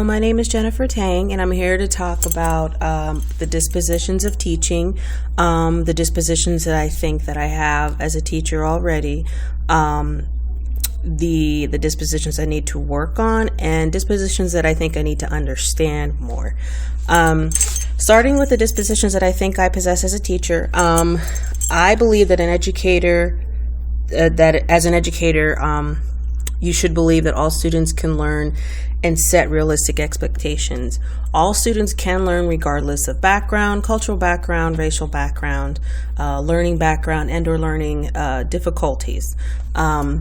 So my name is Jennifer Tang, and I'm here to talk about the dispositions of teaching, the dispositions that I think that I have as a teacher already, the dispositions I need to work on, and dispositions that I think I need to understand more. Starting with the dispositions that I think I possess as a teacher, I believe that as an educator, you should believe that all students can learn and set realistic expectations. All students can learn regardless of background, cultural background, racial background, learning background, and or learning difficulties. All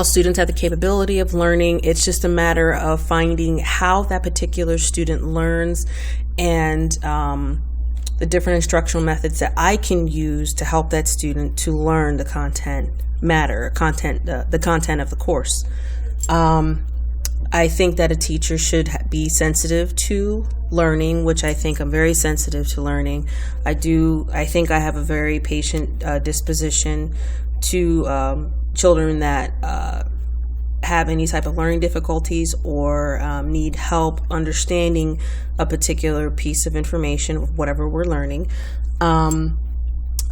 students have the capability of learning. It's just a matter of finding how that particular student learns and the different instructional methods that I can use to help that student to learn the content the content of the course. I think that a teacher should be sensitive to learning, which I think I'm very sensitive to learning. I think I have a very patient disposition to children that have any type of learning difficulties or need help understanding a particular piece of information, whatever we're learning.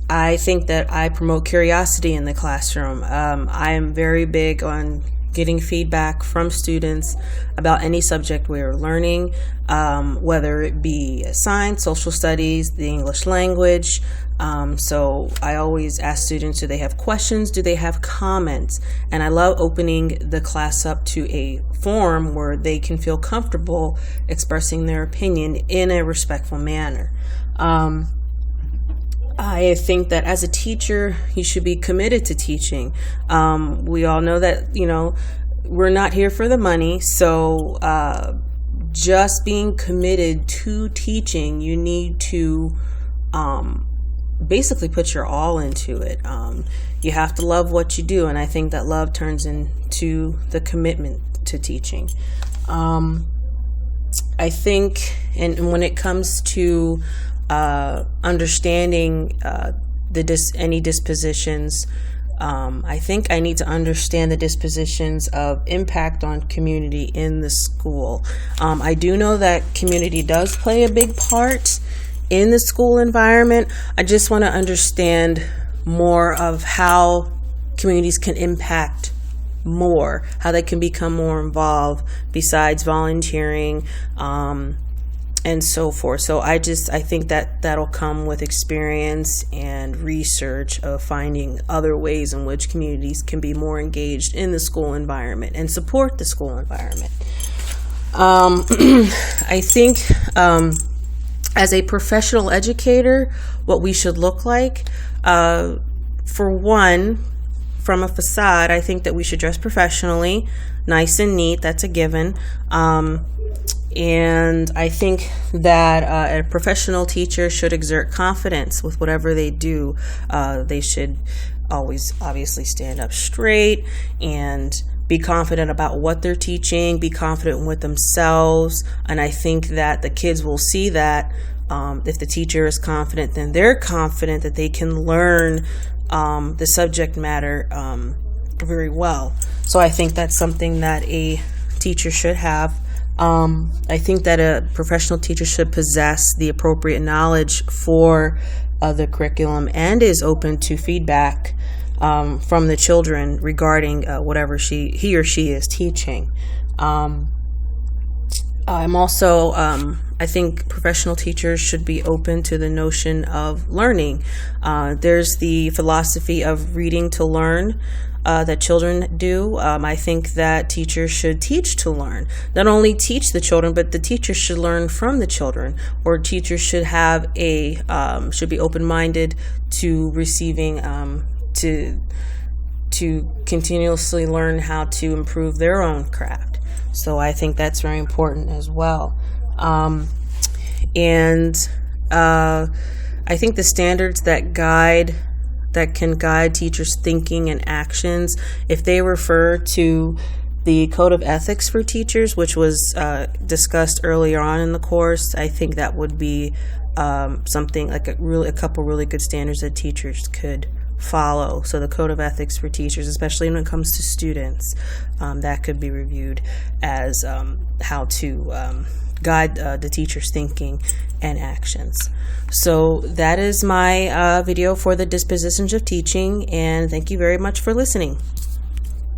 I think that I promote curiosity in the classroom. I am very big on getting feedback from students about any subject we're learning, whether it be science, social studies, the English language. So I always ask students, do they have questions? Do they have comments? And I love opening the class up to a forum where they can feel comfortable expressing their opinion in a respectful manner. I think that as a teacher, you should be committed to teaching. We all know that, we're not here for the money. So just being committed to teaching, you need to basically put your all into it. You have to love what you do. And I think that love turns into the commitment to teaching. I think, and when it comes to understanding any dispositions, I think I need to understand the dispositions of impact on community in the school. I do know that community does play a big part in the school environment. I just want to understand more of how communities can impact more, how they can become more involved besides volunteering, and so forth. So I think that'll come with experience and research of finding other ways in which communities can be more engaged in the school environment and support the school environment. I think as a professional educator, what we should look like, for one, from a facade, I think that we should dress professionally, nice and neat. That's a given. And I think that a professional teacher should exert confidence with whatever they do. They should always obviously stand up straight and be confident about what they're teaching, be confident with themselves. And I think that the kids will see that if the teacher is confident, then they're confident that they can learn the subject matter very well. So I think that's something that a teacher should have. I think that a professional teacher should possess the appropriate knowledge for the curriculum and is open to feedback from the children regarding whatever he or she is teaching. I'm also, I think professional teachers should be open to the notion of learning. There's the philosophy of reading to learn that children do. I think that teachers should teach to learn. Not only teach the children, but the teachers should learn from the children. Or teachers should have should be open-minded to receiving, to continuously learn how to improve their own craft. So I think that's very important as well. And I think the standards that can guide teachers' thinking and actions, if they refer to the Code of Ethics for Teachers, which was discussed earlier on in the course, I think that would be something like a couple really good standards that teachers could follow. So the code of ethics for teachers, especially when it comes to students, that could be reviewed as how to guide the teacher's thinking and actions. So that is my video for the dispositions of teaching, and thank you very much for listening.